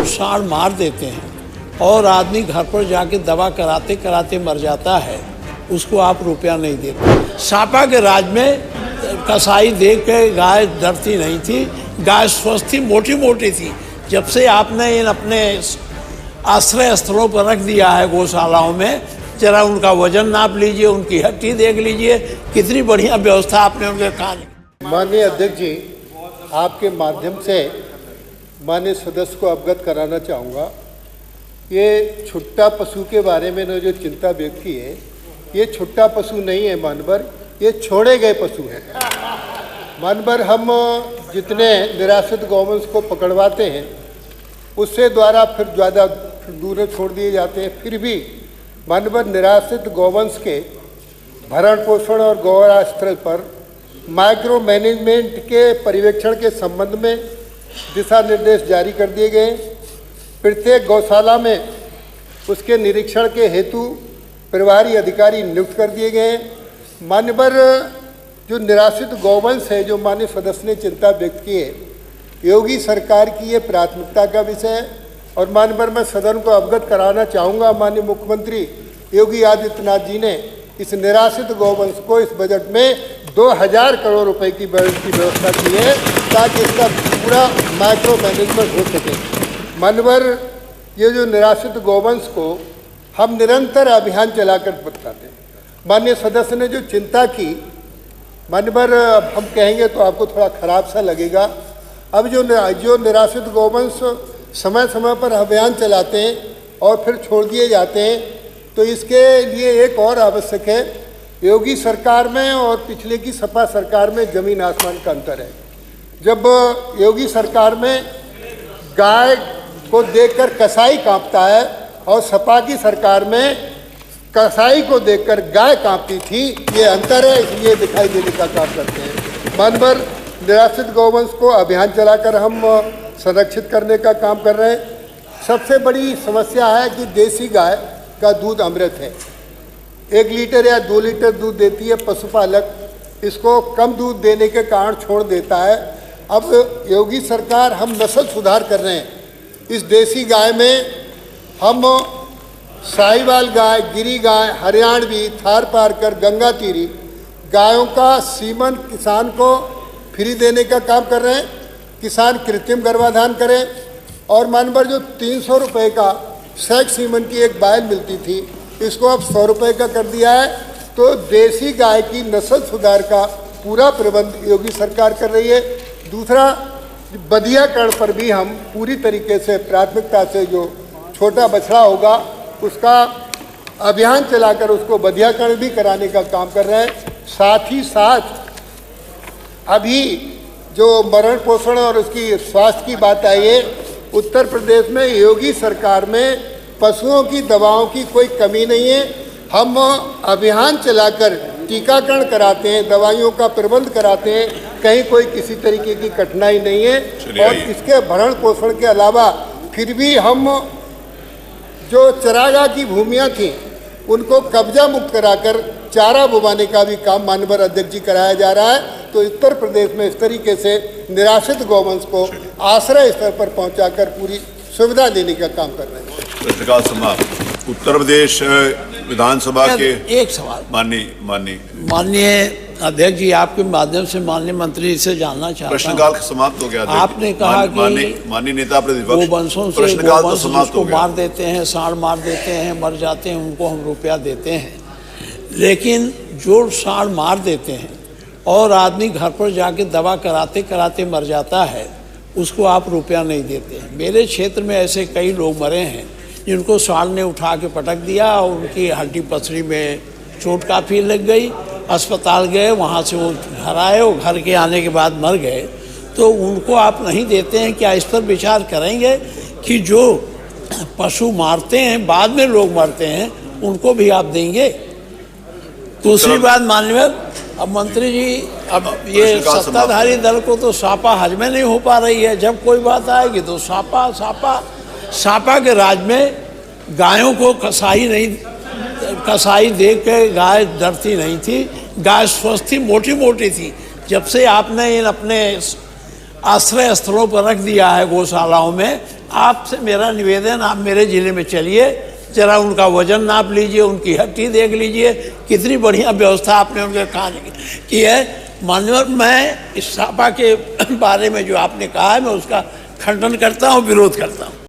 जोड़ साड़ मार देते हैं और आदमी घर पर जाके दवा कराते कराते मर जाता है, उसको आप रुपया नहीं देते। सापा के राज में कसाई देख के गाय डरती नहीं थी, गाय स्वस्थ थी, मोटी मोटी थी। जब से आपने इन अपने आश्रय स्थलों पर रख दिया है गौशालाओं में, जरा उनका वजन नाप लीजिए, उनकी हड्डी देख लीजिए, कितनी बढ़िया व्यवस्था आपने उनके खाने। माननीय अध्यक्ष जी, आपके माध्यम से माननीय सदस्य को अवगत कराना चाहूँगा। ये छुट्टा पशु के बारे में जो चिंता व्यक्त की है, ये छुट्टा पशु नहीं है मानवर, ये छोड़े गए पशु हैं। मानवर हम जितने निराश्रित गौवंश को पकड़वाते हैं उससे द्वारा फिर ज़्यादा दूर छोड़ दिए जाते हैं। फिर भी मानवर निराश्रित गौवंश के भरण पोषण और गौरा स्थल पर माइक्रो मैनेजमेंट के पर्यवेक्षण के संबंध में दिशा निर्देश जारी कर दिए गए। प्रत्येक गौशाला में उसके निरीक्षण के हेतु प्रभारी अधिकारी नियुक्त कर दिए गए। मान्यवर जो निराश्रित गौवंश है, जो माननीय सदस्य ने चिंता व्यक्त की है, योगी सरकार की ये प्राथमिकता का विषय है। और मान्यवर मैं सदन को अवगत कराना चाहूँगा, माननीय मुख्यमंत्री योगी आदित्यनाथ जी ने इस निराश्रित गौवंश को इस बजट में 2000 करोड़ रुपए की व्यवस्था की है ताकि इसका पूरा माइक्रो मैनेजमेंट हो सके। मान्यवर ये जो निराश्रित गौवंश को हम निरंतर अभियान चलाकर बताते हैं। माननीय सदस्य ने जो चिंता की, मान्यवर हम कहेंगे तो आपको थोड़ा खराब सा लगेगा। अब जो निराश्रित गौवंश समय समय पर अभियान चलाते हैं और फिर छोड़ दिए जाते हैं, तो इसके लिए एक और आवश्यक है। योगी सरकार में और पिछले की सपा सरकार में जमीन आसमान का अंतर है। जब योगी सरकार में गाय को देखकर कसाई कांपता है और सपा की सरकार में कसाई को देखकर गाय कांपती थी, ये अंतर है, इसलिए दिखाई देने का काम करते हैं। मानवर निराश्रित गौवंश को अभियान चलाकर हम संरक्षित करने का काम कर रहे हैं। सबसे बड़ी समस्या है कि देसी गाय का दूध अमृत है। 1 लीटर या 2 लीटर दूध देती है, पशुपालक इसको कम दूध देने के कारण छोड़ देता है। अब योगी सरकार हम नस्ल सुधार कर रहे हैं। इस देसी गाय में हम साहिवाल गाय, गिरी गाय, हरियाणवी, थार पारकर, गंगा तीरी गायों का सीमन किसान को फ्री देने का काम कर रहे हैं। किसान कृत्रिम गर्भाधान करें। और मानवर जो 300 रुपये का सेक्स सीमन की एक बायल मिलती थी, इसको अब 100 रुपये का कर दिया है। तो देसी गाय की नस्ल सुधार का पूरा प्रबंध योगी सरकार कर रही है। दूसरा, बधियाकरण पर भी हम पूरी तरीके से प्राथमिकता से जो छोटा बछड़ा होगा उसका अभियान चलाकर उसको बधियाकरण भी कराने का काम कर रहे हैं। साथ ही साथ अभी जो मरण पोषण और उसकी स्वास्थ्य की बात आई है, उत्तर प्रदेश में योगी सरकार में पशुओं की दवाओं की कोई कमी नहीं है। हम अभियान चलाकर टीकाकरण कराते हैं, दवाइयों का प्रबंध कराते हैं, कहीं कोई किसी तरीके की कठिनाई नहीं है। और इसके भरण पोषण के अलावा फिर भी हम जो चरागाह की भूमियां थी उनको कब्जा मुक्त कराकर चारा बुवाने का भी काम माननीय अध्यक्ष जी कराया जा रहा है। तो उत्तर प्रदेश में इस तरीके से निराश्रित गौवंश को आश्रय स्तर पर पहुंचाकर पूरी सुविधा देने का काम कर रहे हैं। प्रश्नकाल समाप्त। उत्तर प्रदेश विधानसभा के एक सवाल माननीय अध्यक्ष जी, आपके माध्यम से माननीय मंत्री से जानना चाहता हूं। प्रश्नकाल समाप्त हो गया। आपने कहा कि माननीय नेता प्रतिपक्ष गौवंशों से गौवंश जिसको मार देते हैं, साड़ मार देते हैं, मर जाते हैं, उनको हम रुपया देते हैं। लेकिन जो साड़ मार देते हैं और आदमी घर पर जाके दवा कराते कराते मर जाता है, उसको आप रुपया नहीं देते हैं। मेरे क्षेत्र में ऐसे कई लोग मरे हैं जिनको साड़ ने उठा के पटक दिया और उनकी हड्डी पसली में चोट काफ़ी लग गई। अस्पताल गए, वहाँ से वो घर आए, वो घर के आने के बाद मर गए। तो उनको आप नहीं देते हैं। क्या इस पर विचार करेंगे कि जो पशु मारते हैं, बाद में लोग मरते हैं, उनको भी आप देंगे? दूसरी बात माननीय, अब मंत्री जी, अब ये सत्ताधारी दल को तो सापा हजमे नहीं हो पा रही है। जब कोई बात आएगी तो सापा के राज में गायों को कसाई देख के गाय डरती नहीं थी, गाय स्वस्थ थी, मोटी मोटी थी। जब से आपने इन अपने आश्रय स्थलों पर रख दिया है गौशालाओं में, आपसे मेरा निवेदन, आप मेरे ज़िले में चलिए, जरा उनका वजन नाप लीजिए, उनकी हड्डी देख लीजिए, कितनी बढ़िया व्यवस्था आपने उनके खाने की है। माननीय, मैं इस सपा के बारे में जो आपने कहा है, मैं उसका खंडन करता हूँ, विरोध करता हूँ।